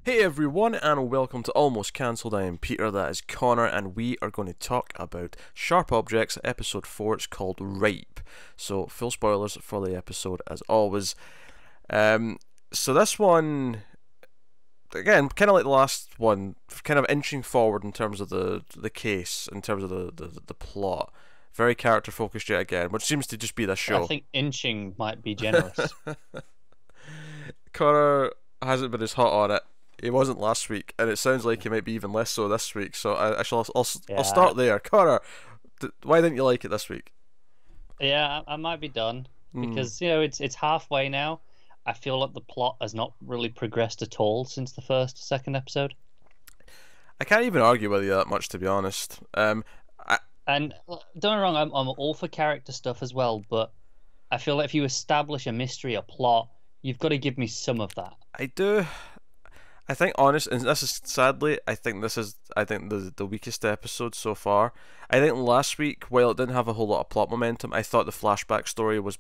Hey everyone, and welcome to Almost Cancelled. I am Peter, that is Connor, and we are going to talk about Sharp Objects, episode 4. It's called Ripe. So, full spoilers for the episode as always. So this one, again, kind of like the last one, kind of inching forward in terms of the case, in terms of the plot. Very character focused yet again, which seems to just be this I show. think inching might be generous. Connor hasn't been as hot on it. He wasn't last week, and it sounds like he might be even less so this week. So I'll Yeah, start there. Connor, why didn't you like it this week? yeah, I might be done Hmm. because it's halfway now. I feel like the plot has not really progressed at all since the second episode. I can't even argue with you that much, to be honest. I And don't get me wrong, I'm all for character stuff as well, but I feel like if you establish a mystery, a plot, you've got to give me some of that. I do. I think honest, and this is sadly, I think the weakest episode so far. I think last week, while it didn't have a whole lot of plot momentum, I thought the flashback story was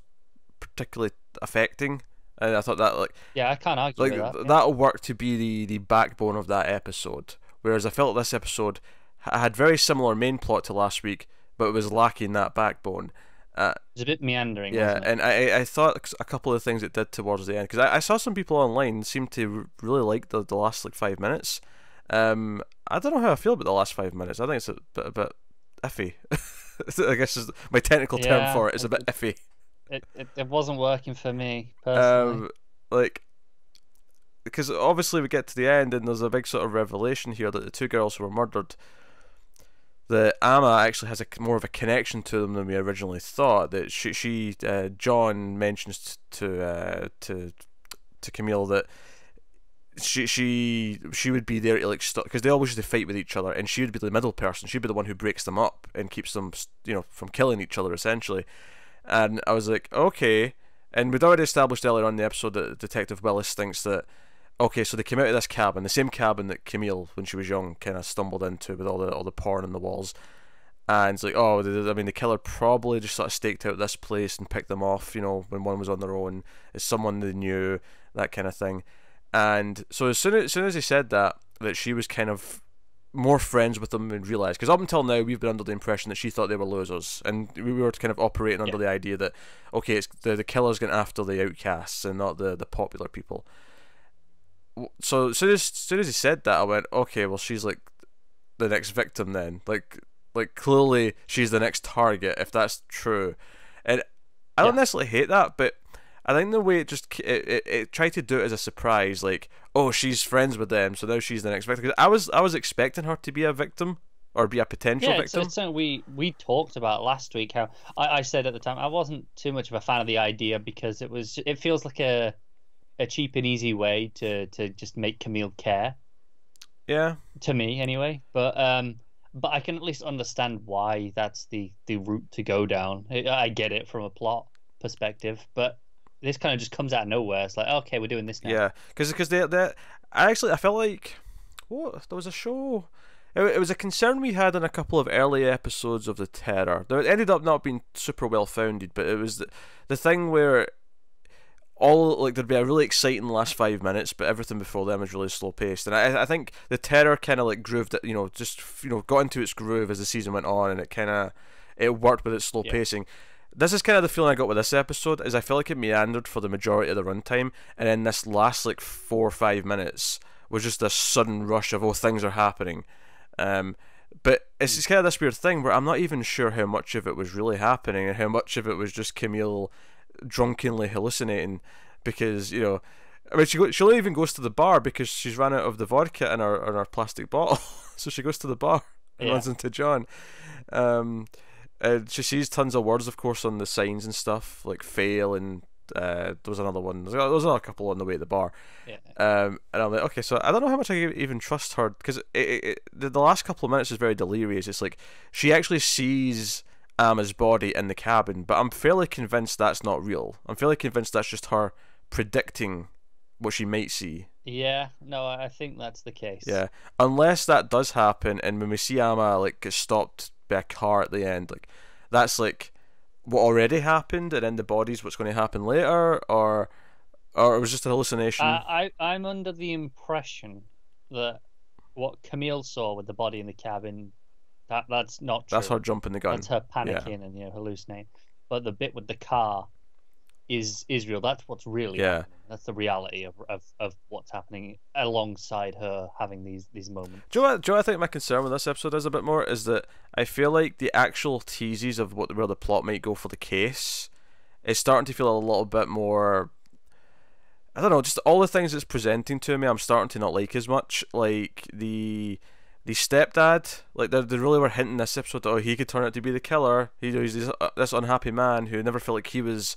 particularly affecting, and I thought that Yeah, I can't argue with that. Yeah, that'll work to be the backbone of that episode. Whereas I felt this episode had very similar main plot to last week, but it was lacking that backbone. Uh, it's a bit meandering, yeah, wasn't it? and I thought a couple of things it did towards the end, because I saw some people online seem to really like the last like 5 minutes. I don't know how I feel about the last 5 minutes. I think it's a bit iffy. I guess is my technical term Yeah, for it. It's a bit iffy. it wasn't working for me personally. Um, like because obviously we get to the end and there's a big sort of revelation here that the two girls who were murdered, the Amma actually has more of a connection to them than we originally thought. That John mentions to Camille that she would be there to like stop, because they always used to fight with each other, and she would be the middle person. She'd be the one who breaks them up and keeps them, from killing each other essentially. And I was like, okay. And we'd already established earlier on in the episode that Detective Willis thinks that, okay, so they came out of this cabin, the same cabin that Camille, when she was young, kind of stumbled into with all the porn on the walls. And it's like, oh, I mean, the killer probably just sort of staked out this place and picked them off, when one was on their own. It's someone they knew, that kind of thing. And so as soon as he said that she was kind of more friends with them and realised, because up until now we've been under the impression that she thought they were losers, and we were kind of operating under Yeah. the idea that, okay, it's the killer's going after the outcasts and not the popular people. So as soon as he said that, I went, okay, well, she's like the next victim then, like clearly she's the next target if that's true. And I don't Yeah. necessarily hate that, but I think the way it tried to do it as a surprise, like, oh, she's friends with them, so now she's the next victim. 'Cause I was expecting her to be a victim or be a potential Yeah, victim. it's something we talked about last week. How I said at the time I wasn't too much of a fan of the idea because it feels like a cheap and easy way to just make Camille care, Yeah, to me anyway. But I can at least understand why that's the route to go down. I get it from a plot perspective, but this kind of just comes out of nowhere. It's like, okay, we're doing this now. yeah, because I felt like, what, there was a show. It was a concern we had in a couple of early episodes of The Terror. It ended up not being super well founded, but it was the thing where all, like, there'd be a really exciting last 5 minutes, but everything before them was really slow paced. And I think The Terror kind of like grooved it, just got into its groove as the season went on, and it worked with its slow Yeah, pacing. This is kind of the feeling I got with this episode, is I feel like it meandered for the majority of the runtime, and then this last like 4 or 5 minutes was just this sudden rush of, oh, things are happening. Um, but it's mm, just kind of this weird thing where I'm not even sure how much of it was really happening and how much of it was just Camille drunkenly hallucinating, because I mean, she'll even goes to the bar because she's run out of the vodka in her plastic bottle, so she goes to the bar and yeah, runs into John. Um, and she sees tons of words, of course, on the signs and stuff, like fail, and there was another one. There was another couple on the way to the bar. yeah, And I'm like, okay, so I don't know how much I even trust her, because the last couple of minutes is very delirious. It's like she actually sees Emma's body in the cabin, but I'm fairly convinced that's not real. I'm fairly convinced that's just her predicting what she might see. yeah. No, I think that's the case. Yeah, unless that does happen, and when we see Amma like get stopped by a car at the end, like that's like what already happened, and then the body's what's going to happen later, or it was just a hallucination. I'm under the impression that what Camille saw with the body in the cabin, that's not true. That's her jumping the gun. That's her panicking and hallucinating. But the bit with the car is real. That's what's really happening. That's the reality of what's happening alongside her having these moments. Do you know what I think my concern with this episode is a bit more is that I feel like the actual teases of where the plot might go for the case is starting to feel a little bit more. I don't know, just all the things it's presenting to me, I'm starting to not like as much. Like the stepdad, like they really were hinting this episode that he could turn out to be the killer. He's this unhappy man who never felt like he was,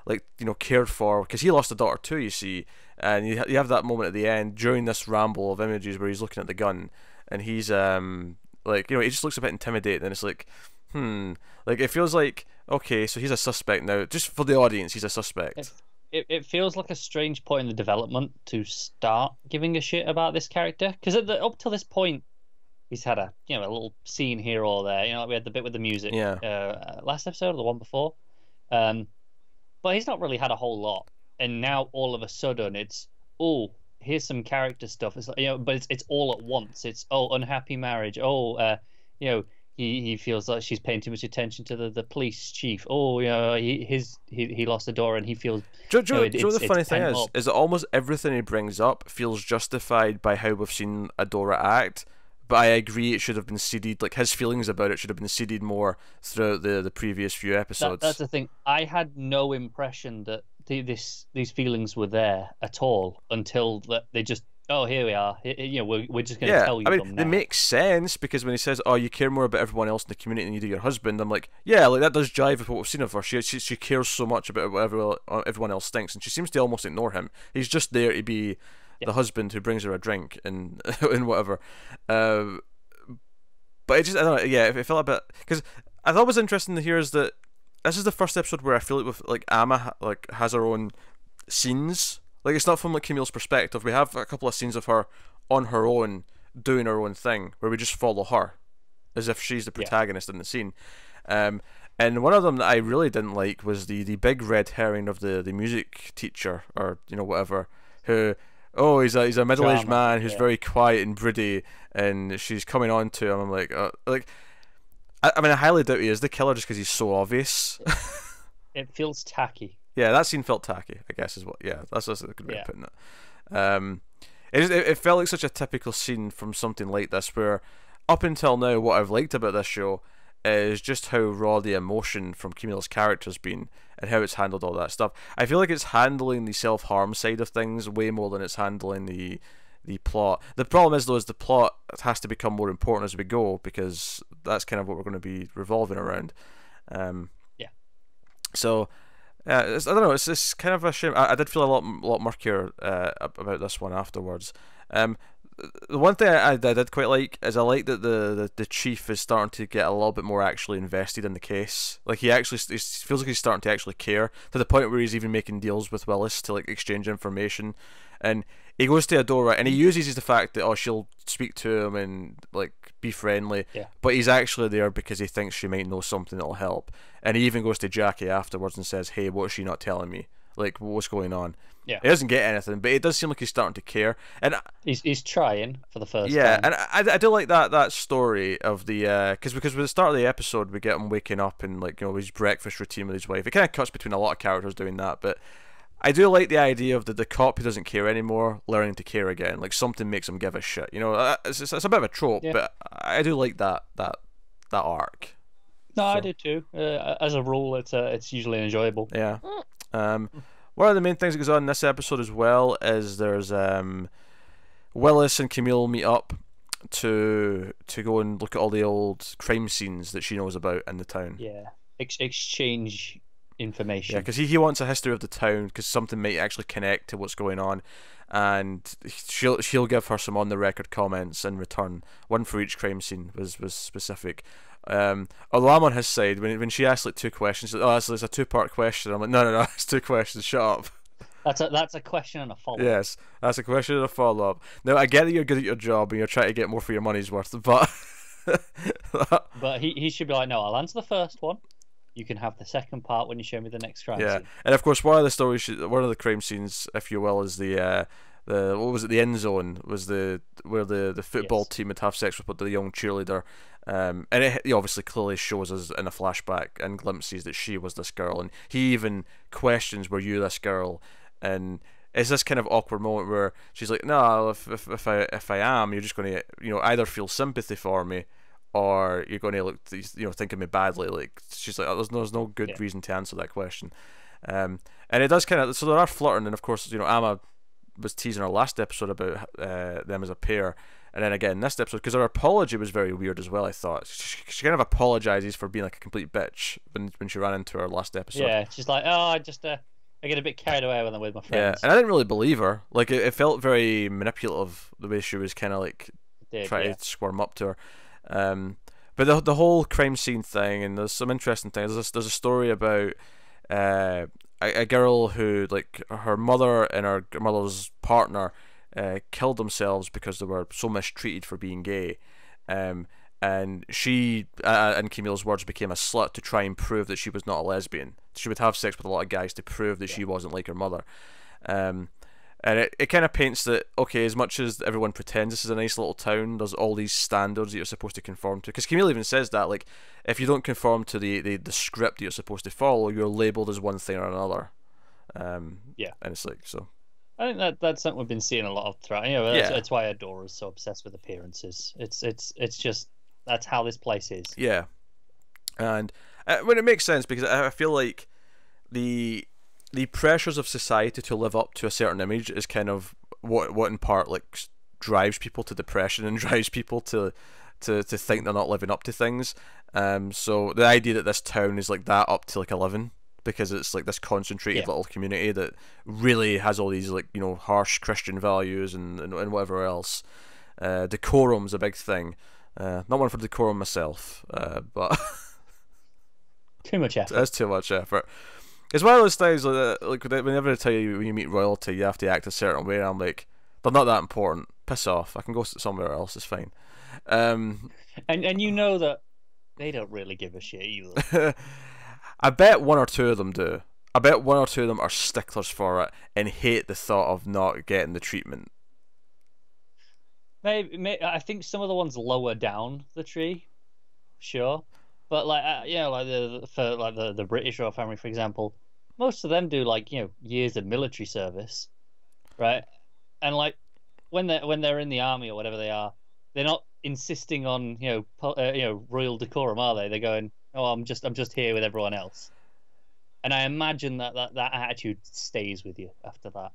like, cared for, because he lost a daughter too, you see. And you have that moment at the end during this ramble of images where he's looking at the gun and he's like, he just looks a bit intimidating, and it's like, like, it feels like, okay, so he's a suspect now. Just for the audience, he's a suspect. It feels like a strange point in the development to start giving a shit about this character, because up till this point he's had a a little scene here or there. We had the bit with the music last episode or the one before, but he's not really had a whole lot. And now all of a sudden it's, oh, here's some character stuff. It's like, but it's all at once. It's, oh, unhappy marriage. Oh, he feels like she's paying too much attention to the police chief. Oh, he lost a daughter and he feels. Do you know the funny thing is that almost everything he brings up feels justified by how we've seen Adora act. But I agree, it should have been seeded. Like, his feelings about it should have been seeded more throughout the previous few episodes. That's the thing. I had no impression that these feelings were there at all until they just, oh, here we are. We're just going to tell you. I mean, they make sense, because when he says, oh, you care more about everyone else in the community than you do your husband, I'm like, yeah, like, that does jive with what we've seen of her. She cares so much about what everyone else thinks, and she seems to almost ignore him. He's just there to be the husband who brings her a drink and and whatever. But it just, I don't know, it felt a bit, because I thought what was interesting to hear is that this is the first episode where I feel like with, like, Amma has her own scenes. Like, it's not from, like, Camille's perspective. We have a couple of scenes of her on her own doing her own thing where we just follow her as if she's the protagonist in the scene. And one of them that I really didn't like was the big red herring of the music teacher, or whatever, who, oh, he's a middle-aged man who's very quiet and broody, and she's coming on to him. I'm like, I mean, I highly doubt he is the killer just because he's so obvious. It feels tacky. Yeah, that scene felt tacky, I guess, is what. Yeah, that's a good way of putting it. It felt like such a typical scene from something like this, where up until now, what I've liked about this show is just how raw the emotion from Camille's character's been and how it's handled all that stuff. I feel like it's handling the self-harm side of things way more than it's handling the plot. The problem is, though, is the plot has to become more important as we go, because that's kind of what we're going to be revolving around. So, I don't know. It's kind of a shame. I did feel a lot murkier about this one afterwards. The one thing I did quite like is I like that the chief is starting to get a little bit more actually invested in the case. Like, he feels like he's starting to actually care, to the point where he's even making deals with Willis to, like, exchange information. And he goes to Adora and he uses the fact that, oh, she'll speak to him and, like, be friendly, but he's actually there because he thinks she might know something that'll help. And he even goes to Jackie afterwards and says, hey, what's she not telling me? Like, what's going on? He doesn't get anything, but it does seem like he's starting to care, and he's trying for the first time. And I do like that story of the because with the start of the episode we get him waking up and, like, his breakfast routine with his wife. It kind of cuts between a lot of characters doing that, but I do like the idea of the cop who doesn't care anymore learning to care again. Like, something makes him give a shit. It's a bit of a trope, but I do like that arc. No, I do too. As a rule, it's usually enjoyable. Yeah. One of the main things that goes on in this episode as well is there's Willis and Camille meet up to go and look at all the old crime scenes that she knows about in the town. Yeah, exchange information. Yeah, because he wants a history of the town, because something might actually connect to what's going on, and she'll give her some on the record comments in return. One for each crime scene was specific. Although I'm on his side, when she asked, like, two questions, oh, it's a 2-part question. I'm like, no, it's 2 questions. Shut up. That's a question and a follow-up. Yes, that's a question and a follow-up. Now, I get that you're good at your job and you're trying to get more for your money's worth, but but he should be like, no, I'll answer the first one. You can have the second part when you show me the next crime scene. And of course, one of the crime scenes, if you will, is the what was it? The end zone was where the football Yes. team would have sex with the young cheerleader, and it obviously clearly shows us in a flashback and glimpses that she was this girl, and he even questions, "Were you this girl?" And it's this kind of awkward moment where she's like, "No, if I am, you're just going to either feel sympathy for me, or you're going to think of me badly." Like she's like, there's no good Yeah. reason to answer that question. And it does kind of, so there are flirting, and of course Amma was teasing our last episode about them as a pair, and then again this episode, because her apology was very weird as well. I thought she kind of apologizes for being like a complete bitch when she ran into her last episode. Yeah, she's like, oh, I get a bit carried away when I'm with my Yeah, friends. and I didn't really believe her. Like it felt very manipulative the way she was kind of like trying Yeah. to squirm up to her. But the whole crime scene thing, and there's some interesting things. There's a story about a girl who, like, her mother and her mother's partner killed themselves because they were so mistreated for being gay. And she, in Camille's words, became a slut to try and prove that she was not a lesbian. She would have sex with a lot of guys to prove that she wasn't like her mother. And it kind of paints that, okay, as much as everyone pretends this is a nice little town, there's all these standards that you're supposed to conform to. Because Camille even says that, like, if you don't conform to the script that you're supposed to follow, you're labelled as one thing or another. Yeah. And it's like, so. I think that's something we've been seeing a lot of throughout. Yeah. That's why Adora's so obsessed with appearances. It's just that's how this place is. Yeah. And when it makes sense, because I feel like the pressures of society to live up to a certain image is kind of what in part like drives people to depression and drives people to think they're not living up to things. So the idea that this town is like that up to like 11, because it's like this concentrated little community that really has all these like harsh Christian values and whatever else. Decorum's a big thing. Not one for decorum myself, but Too much effort. that's too much effort. It's one of those things like whenever I tell you when you meet royalty, you have to act a certain way. I'm like, they're not that important. Piss off. I can go somewhere else. It's fine. And you know that they don't really give a shit either. I bet one or two of them do. I bet one or two of them are sticklers for it and hate the thought of not getting the treatment. Maybe I think some of the ones lower down the tree, sure, but like like the British royal family, for example, most of them do like years of military service, right? And like when they're in the army or whatever they are, they're not insisting on royal decorum, are they? They're going, oh, I'm just here with everyone else. And I imagine that attitude stays with you after that.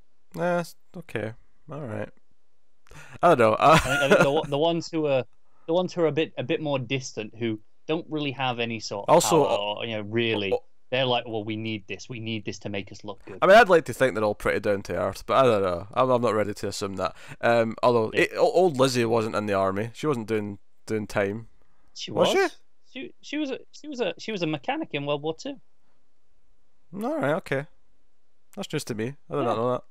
Okay, all right. I don't know. I think the ones who are a bit more distant, who don't really have any sort of Also, power, or, really, they're like, well, we need this to make us look good. I mean, I'd like to think they're all pretty down to earth, but I don't know. I'm not ready to assume that. Although old Lizzie wasn't in the army. She wasn't doing time. She was. She was a mechanic in World War II. All right, okay. That's just to me. I did not know that.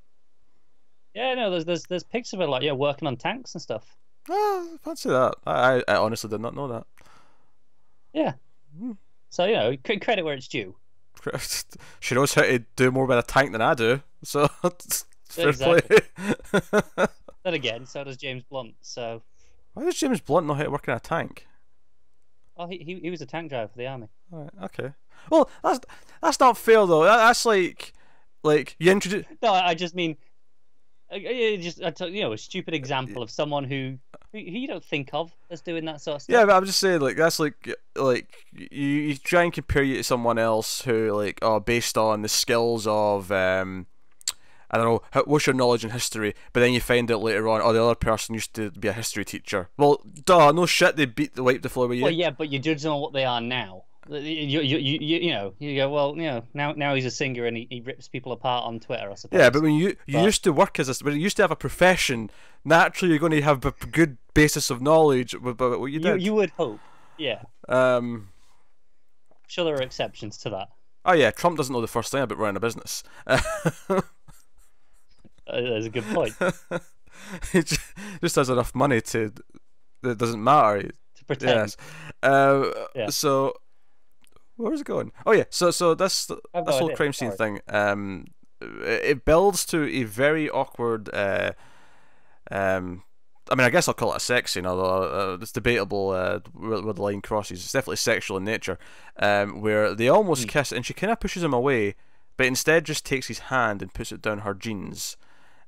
Yeah, no, there's pics of her like working on tanks and stuff. Oh, fancy that. I honestly did not know that. Yeah. So credit where it's due. She knows how to do more with a tank than I do, so fair Exactly. play. Then again, so does James Blunt. So Why does James Blunt know how to work in a tank? oh, he was a tank driver for the army. Alright, okay. Well, that's not fair though. That's like you introduce. No, I just mean, a stupid example of someone who you don't think of as doing that sort of stuff. Yeah, but I'm just saying, like, that's like you try and compare you to someone else who, like, based on the skills of I don't know, what's your knowledge in history, but then you find out later on, the other person used to be a history teacher. Well, duh, no shit, they wiped the floor with you. Well, yeah, but you judge them on what they are now. You go, well, now he's a singer and he rips people apart on Twitter, I suppose. Yeah, but when you used to work when you used to have a profession, naturally you're going to have a good basis of knowledge about what you did. You would hope, yeah. I'm sure there are exceptions to that. Oh yeah, Trump doesn't know the first thing about running a business. That's a good point. He just has enough money to. It doesn't matter. To pretend. Yes. Yeah. So, where is it going? Oh yeah. So this whole idea. crime scene Sorry. thing. It builds to a very awkward I mean, I guess I'll call it a sex scene, although it's debatable where the line crosses. It's definitely sexual in nature, where they almost kiss, and she kind of pushes him away, but instead just takes his hand and puts it down her jeans,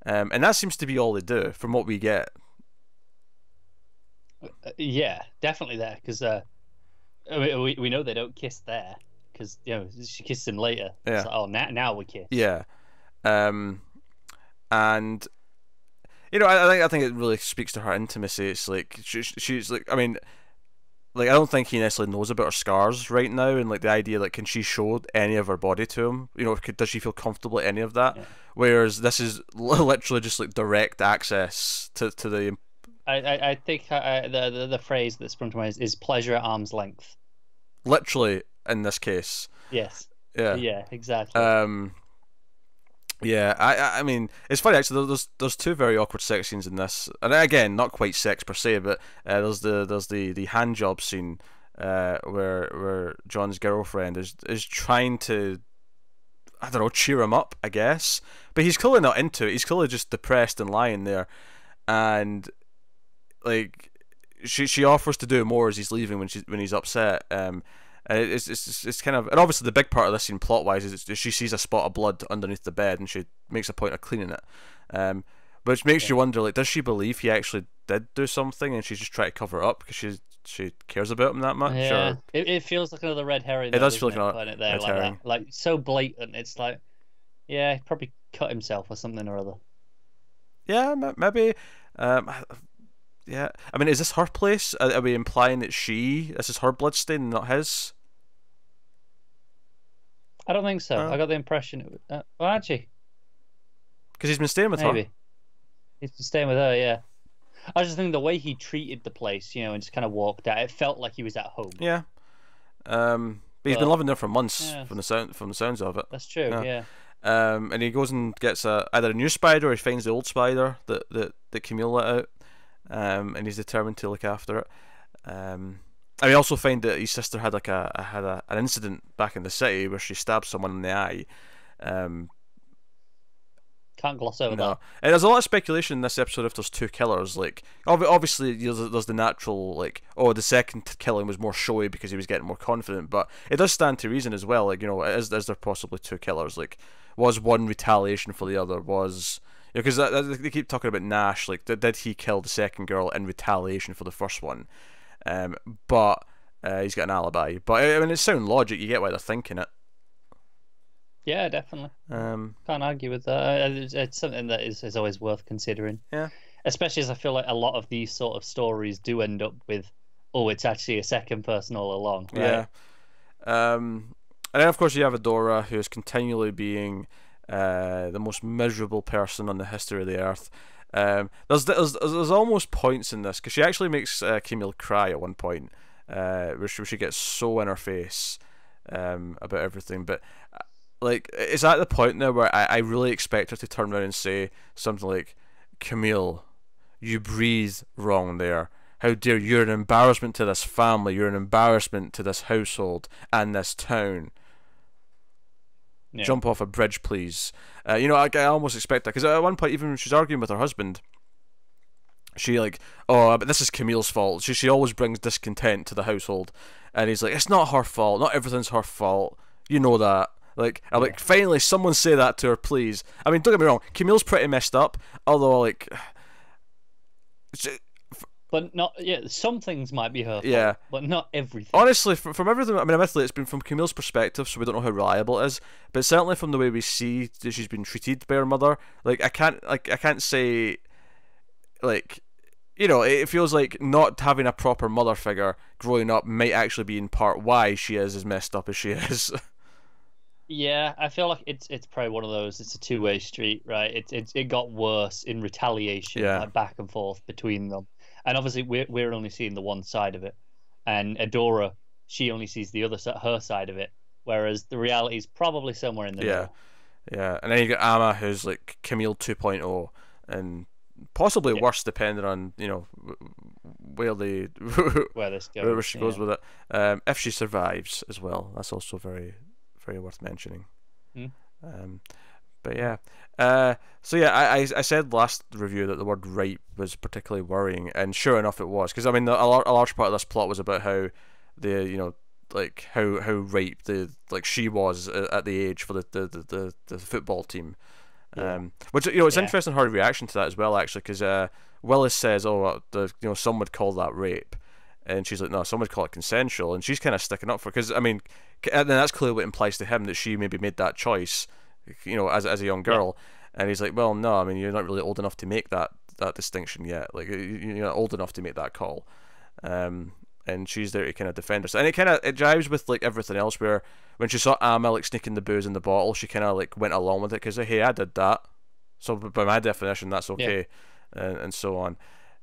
and that seems to be all they do, from what we get. Yeah, definitely there, because we know they don't kiss there, because she kisses him later. Yeah. It's like, oh, now we kiss. Yeah, and I think it really speaks to her intimacy. It's like she's like, I mean, like I don't think he necessarily knows about her scars right now, and like the idea like can she show any of her body to him? Does she feel comfortable at any of that? Yeah. Whereas this is literally just like direct access to the. I think the phrase that sprung to mind is pleasure at arm's length. Literally in this case. Yes. Yeah. Yeah. Exactly. Yeah, I mean, it's funny actually. There's two very awkward sex scenes in this, and again, not quite sex per se, but there's the hand job scene, where John's girlfriend is trying to, I don't know, cheer him up, I guess, but he's clearly not into it. He's clearly just depressed and lying there, and like she offers to do more as he's leaving when he's upset. And it's kind of, and obviously the big part of this scene plot wise is she sees a spot of blood underneath the bed and she makes a point of cleaning it, which makes you wonder, like, does she believe he actually did do something and she's just trying to cover it up because she cares about him that much? Yeah, or... it feels like another red herring. It does feel like another red herring, like so blatant. It's like, yeah, he probably cut himself or something or other. Yeah, maybe. Yeah, I mean, is this her place? Are we implying that this is her bloodstain, not his? I don't think so. I got the impression it was. Well, actually, because he's been staying with her. He's been staying with her. Yeah, I just think the way he treated the place, and just kind of walked out, it felt like he was at home. Yeah. But he's been living there for months, from the sounds of it. That's true. Yeah. And he goes and gets either a new spider or he finds the old spider that Camille let out. And he's determined to look after it. And we also find that his sister had an incident back in the city where she stabbed someone in the eye. Can't gloss over that. And there's a lot of speculation in this episode if there's two killers. Like, obviously there's the natural, like, the second killing was more showy because he was getting more confident, but it does stand to reason as well. Like, is there possibly two killers? Like, was one retaliation for the other? Because they keep talking about Nash. Like, did he kill the second girl in retaliation for the first one? But he's got an alibi. But I mean, it's sound logic. You get why they're thinking it. Yeah, definitely. Can't argue with that. It's something that is always worth considering. Yeah. Especially as I feel like a lot of these sort of stories do end up with, it's actually a second person all along. Right? Yeah. And then of course you have Adora, who is continually being the most miserable person on the history of the earth. There's almost points in this because she actually makes Camille cry at one point, where she gets so in her face about everything. But like, it's at the point now where I really expect her to turn around and say something like, "Camille, you breathe wrong there. How dare you? You're an embarrassment to this family. You're an embarrassment to this household and this town." Yeah. Jump off a bridge, please. I almost expect that because at one point, even when she's arguing with her husband, she like, but this is Camille's fault. She always brings discontent to the household, and he's like, it's not her fault. Not everything's her fault. You know that. Like, I'm like, finally, someone say that to her, please. I mean, don't get me wrong. Camille's pretty messed up, although like. But not, some things might be her fault, but not everything. Honestly, from everything, I mean, admittedly, it's been from Camille's perspective, so we don't know how reliable it is. But certainly from the way we see that she's been treated by her mother, like I can't say, like, it feels like not having a proper mother figure growing up might actually be in part why she is as messed up as she is. Yeah, I feel like it's probably one of those. It's a two-way street, right? It got worse in retaliation, like back and forth between them. And obviously, we're only seeing the one side of it, and Adora, she only sees the other her side of it. Whereas the reality is probably somewhere in the middle. Yeah. And then you got Amma, who's like Camille 2.0, and possibly worse, depending on where this goes, where she goes with it. If she survives as well, that's also very, very worth mentioning. But yeah, so yeah, I said last review that the word rape was particularly worrying, and sure enough, it was. Because I mean, a large part of this plot was about how the like how raped like she was at the age for the football team. Which it's interesting her reaction to that as well, actually, because Willis says, "Oh, some would call that rape," and she's like, "No, some would call it consensual," and she's kind of sticking up for, because I mean, and then that's clearly what implies to him that she maybe made that choice, as a young girl, and he's like, "Well, no, I mean, you're not really old enough to make that distinction yet. Like, you're not old enough to make that call." And she's there to kind of defend herself, and it jives with like everything else, where when she saw Amma like sneaking the booze in the bottle, she kind of like went along with it because, hey, I did that, so by my definition that's okay, and so on.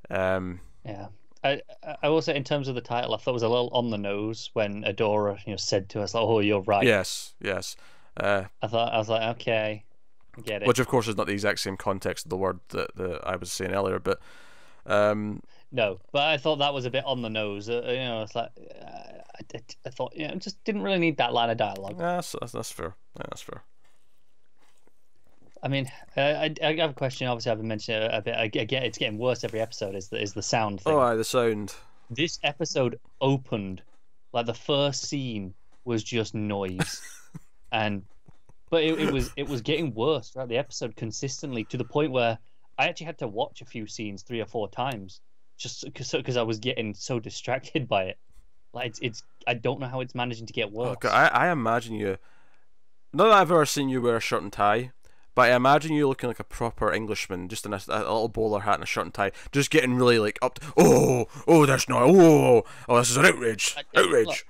Yeah, I will say, in terms of the title, I thought it was a little on the nose when Adora said to us like, "Oh, you're right." Yes. I was like, okay, I get it. Which of course is not the exact same context of the word that I was saying earlier, but no, but I thought that was a bit on the nose. It's like I thought, it just didn't really need that line of dialogue. Yeah, that's fair. Yeah, that's fair. I mean, I have a question. Obviously, I've mentioned it a bit. Again, it's getting worse every episode. Is the sound thing? Oh, the sound. This episode opened like the first scene was just noise, but it was getting worse throughout the episode consistently, to the point where I actually had to watch a few scenes 3 or 4 times just because I was getting so distracted by it. Like it's I don't know how it's managing to get worse. Okay, I imagine you. Not that I've ever seen you wear a shirt and tie, but I imagine you looking like a proper Englishman, just in a little bowler hat and a shirt and tie, just getting really like up. That's not. This is an outrage. Outrage. Look,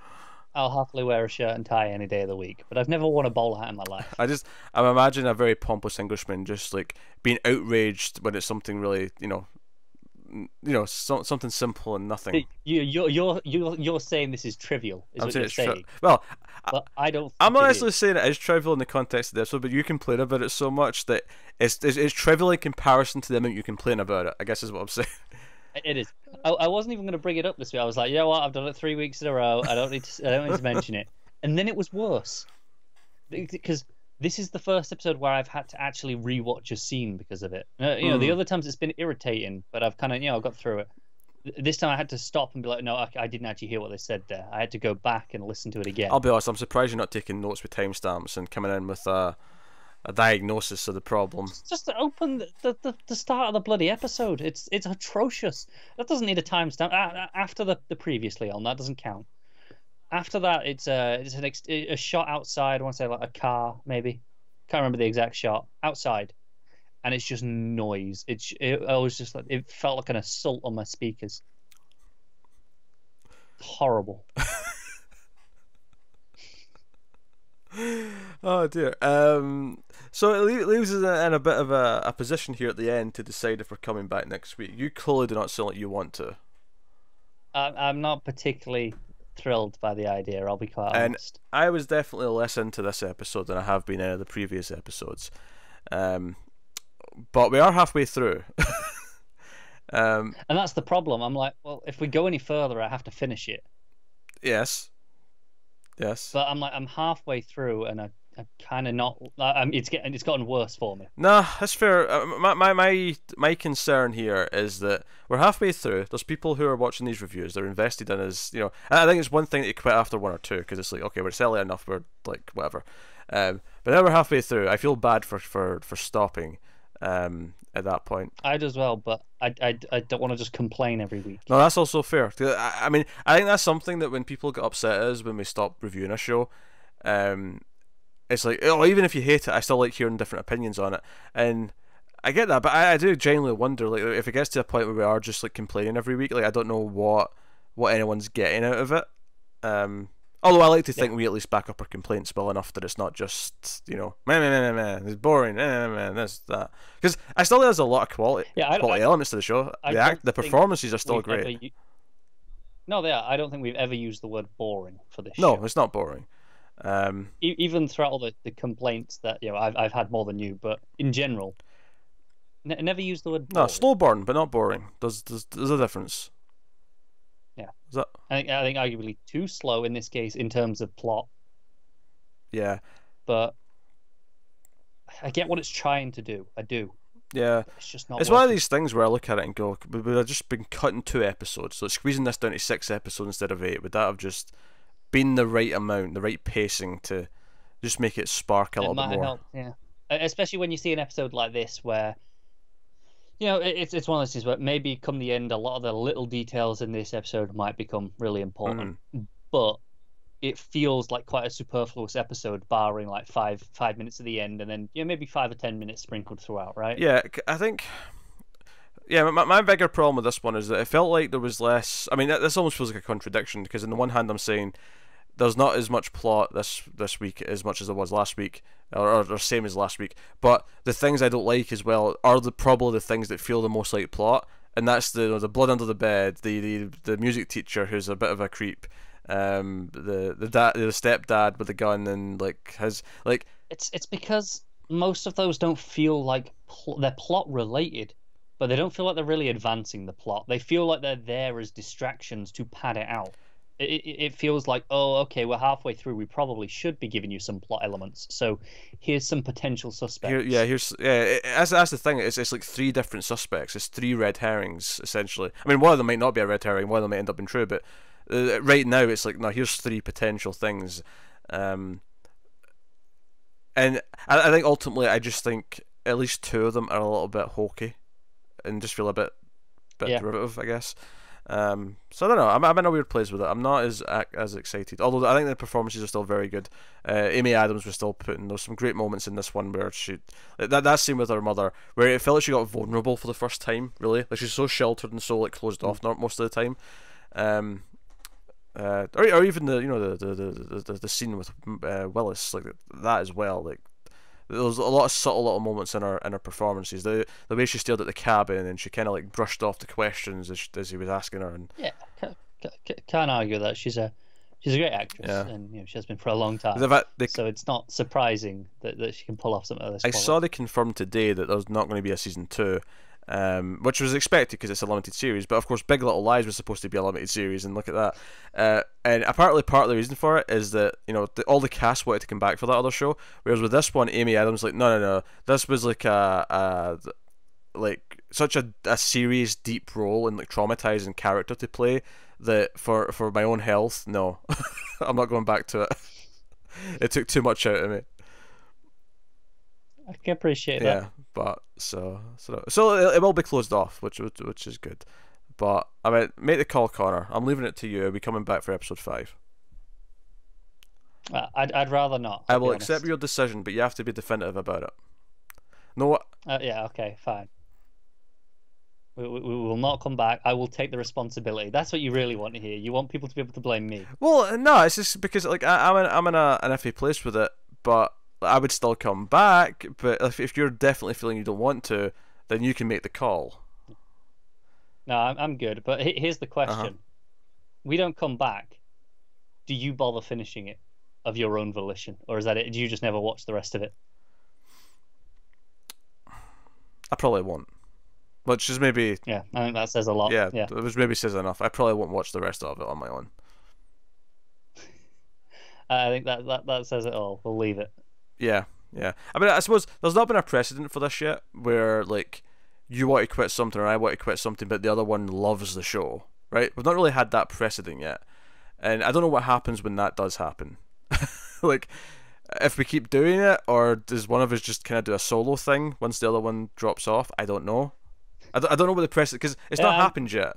I'll happily wear a shirt and tie any day of the week, but I've never worn a bowler hat in my life. I'm imagining a very pompous Englishman just like being outraged when it's something really, something simple and nothing. You're saying this is trivial, is what you're saying. Well, but I don't. I'm not necessarily saying it is trivial in the context of this episode, but you complain about it so much that it's trivial in comparison to the amount you complain about it, I guess is what I'm saying. It is. I wasn't even going to bring it up this week. I was like, you know what? I've done it 3 weeks in a row. I don't need to mention it. And then it was worse, because this is the first episode where I've had to actually rewatch a scene because of it. The other times it's been irritating, but I've kind of got through it. This time I had to stop and be like, no, I didn't actually hear what they said there. I had to go back and listen to it again. I'll be honest, I'm surprised you're not taking notes with timestamps and coming in with a diagnosis of the problem. Just to open the start of the bloody episode. It's atrocious. That doesn't need a timestamp. After the previously on, that doesn't count. After that, it's a shot outside. I want to say like a car, maybe. Can't remember the exact shot. Outside, and it's just noise. I was just like, it felt like an assault on my speakers. Horrible. Oh dear. So it leaves us in a bit of a position here at the end to decide if we're coming back next week. You clearly do not sound like you want to. I'm not particularly thrilled by the idea, I'll be quite honest. I was definitely less into this episode than I have been in the previous episodes. But we are halfway through. And that's the problem. I'm like, well, if we go any further, I have to finish it. Yes. But I'm halfway through, and I'm kind of not. It's gotten worse for me. Nah, that's fair. My concern here is that we're halfway through. There's people who are watching these reviews. They're invested in us. And I think it's one thing that you quit after 1 or 2, because it's like, okay, we're selling enough. We're like whatever. But now we're halfway through. I feel bad for stopping. At that point, I do as well, but I don't want to just complain every week. No, that's also fair. I mean, I think that's something that when people get upset at us when we stop reviewing a show, it's like, even if you hate it, I still like hearing different opinions on it, and I get that, but I do genuinely wonder, like, if it gets to a point where we are just like complaining every week, like, I don't know what anyone's getting out of it. Although I like to think we at least back up our complaints well enough that it's not just, man, it's boring, man, this, that. Because I still think there's a lot of quality elements to the show. The performances are still great. No, they are. I don't think we've ever used the word boring for this show. No, it's not boring. Even throughout all the complaints that I've had more than you, but in general, never used the word boring. No, slow burn, but not boring. There's a difference. Yeah. Is that... I think arguably too slow in this case in terms of plot. Yeah. But I get what it's trying to do. I do. Yeah, It's just not it's one of working. these things where I look at it and go, would I just been cutting 2 episodes, so squeezing this down to 6 episodes instead of 8? Would that have just been the right amount, the right pacing to just make it spark a It little bit might have more? helped, yeah. Especially when you see an episode like this where, it's one of those things where maybe come the end, a lot of the little details in this episode might become really important. But it feels like quite a superfluous episode, barring like 5 minutes at the end, and then maybe 5 or 10 minutes sprinkled throughout, right? Yeah, I think. Yeah, my bigger problem with this one is that it felt like there was less. I mean, this almost feels like a contradiction because, on the one hand, I'm saying there's not as much plot this week as much as there was last week, or same as last week. But the things I don't like as well are probably the things that feel the most like plot, and that's the blood under the bed, the music teacher who's a bit of a creep, the stepdad with the gun, and like has like It's because most of those don't feel like they're plot related, but they don't feel like they're really advancing the plot. They feel like they're there as distractions to pad it out. It feels like, oh, okay, we're halfway through. We probably should be giving you some plot elements. So here's some potential suspects. That's the thing. It's like 3 different suspects. It's 3 red herrings essentially. I mean, one of them might not be a red herring. One of them might end up being true. But right now, it's like, no, here's 3 potential things. And I think ultimately, I just think at least 2 of them are a little bit hokey, and just feel a bit derivative, I guess. So I don't know. I'm in a weird place with it. I'm not as excited. Although I think the performances are still very good. Amy Adams was still putting. There's some great moments in this one where she that scene with her mother, where it felt like she got vulnerable for the first time. Really, like she's so sheltered and so like closed off, not most of the time. Or even the scene with Willis, like that as well. Like there was a lot of subtle little moments in her performances. The way she stared at the cabin and she kind of like brushed off the questions as he was asking her. And yeah, can't argue that she's a great actress, and she has been for a long time. So it's not surprising that she can pull off something like this. I saw they confirmed today that there's not going to be a season 2. Which was expected because it's a limited series, but of course Big Little Lies was supposed to be a limited series, and look at that. And apparently part of the reason for it is that all the cast wanted to come back for that other show, whereas with this one, Amy Adams like no, this was like like such a serious, deep role and like traumatizing character to play that for my own health, no, I'm not going back to it. It took too much out of me. I can appreciate that. Yeah, but so it will be closed off, which is good. But I mean, make the call, Connor. I'm leaving it to you. Are we coming back for episode 5? I'd rather not. I will accept your decision, but you have to be definitive about it. No what? Yeah. Okay. Fine. We will not come back. I will take the responsibility. That's what you really want to hear. You want people to be able to blame me. Well, no, it's just because like I'm in an iffy place with it, but I would still come back. But if you're definitely feeling you don't want to, then you can make the call. No, I'm good. But here's the question: We don't come back. Do you bother finishing it of your own volition, or is that it? Do you just never watch the rest of it? I probably won't. Which is maybe... Yeah, I think that says a lot. Yeah, which maybe says enough. I probably won't watch the rest of it on my own. I think that says it all. We'll leave it. Yeah. I mean, I suppose there's not been a precedent for this yet, where like you want to quit something or I want to quit something, but the other one loves the show, right? We've not really had that precedent yet, and I don't know what happens when that does happen. Like, if we keep doing it, or does one of us just kind of do a solo thing once the other one drops off? I don't know. I don't know what the precedent, because it's not happened yet.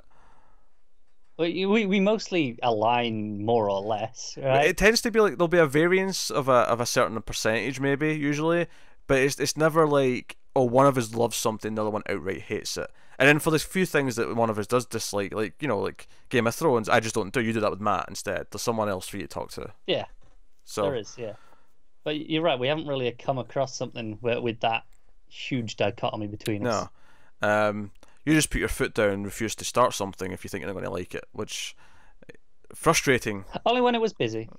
We mostly align more or less, right? It tends to be like there'll be a variance of a certain percentage, maybe usually, but it's never like, oh, one of us loves something, the other one outright hates it. And then for the few things that one of us does dislike, like like Game of Thrones, I just don't do. You do that with Matt instead. There's someone else for you to talk to. Yeah, so there is. Yeah, but you're right. We haven't really come across something with that huge dichotomy between us. No. You just put your foot down and refuse to start something if you think you're not going to like it, which frustrating. Only when it was busy.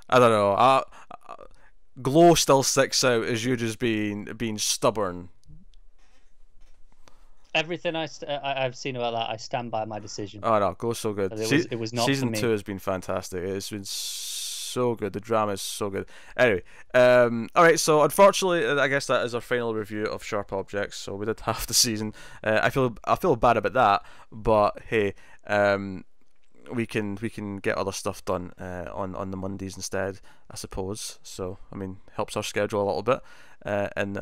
I don't know. Glow still sticks out as you just being stubborn. Everything I've seen about that, I stand by my decision. Oh no, Glow's so good. It was not season for me. 2 has been fantastic. It's been so good. The drama is so good. Anyway, all right. So unfortunately, I guess that is our final review of Sharp Objects. So we did half the season. I feel bad about that, but hey, we can get other stuff done on the Mondays instead, I suppose. So I mean, helps our schedule a little bit in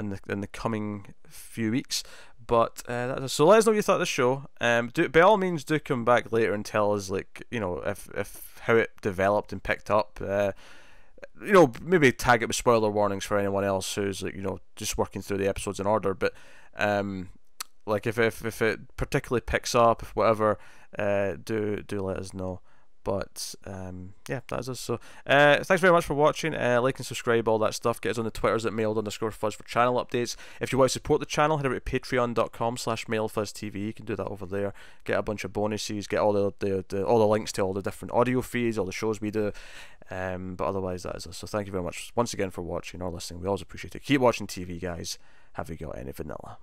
the coming few weeks. But so let us know what you thought of the show. By all means, do come back later and tell us, like, you know, if how it developed and picked up. You know, maybe tag it with spoiler warnings for anyone else who's, like, you know, just working through the episodes in order. But like if it particularly picks up, if whatever, do let us know. But yeah, that is us. So thanks very much for watching. Like and subscribe, all that stuff. Get us on the Twitters at mailed_fuzz for channel updates. If you want to support the channel, head over to patreon.com/mailedfuzztv. You can do that over there. Get a bunch of bonuses. Get all the links to all the different audio feeds, all the shows we do. But otherwise, that is us. So thank you very much once again for watching or listening. We always appreciate it. Keep watching TV, guys. Have you got any vanilla?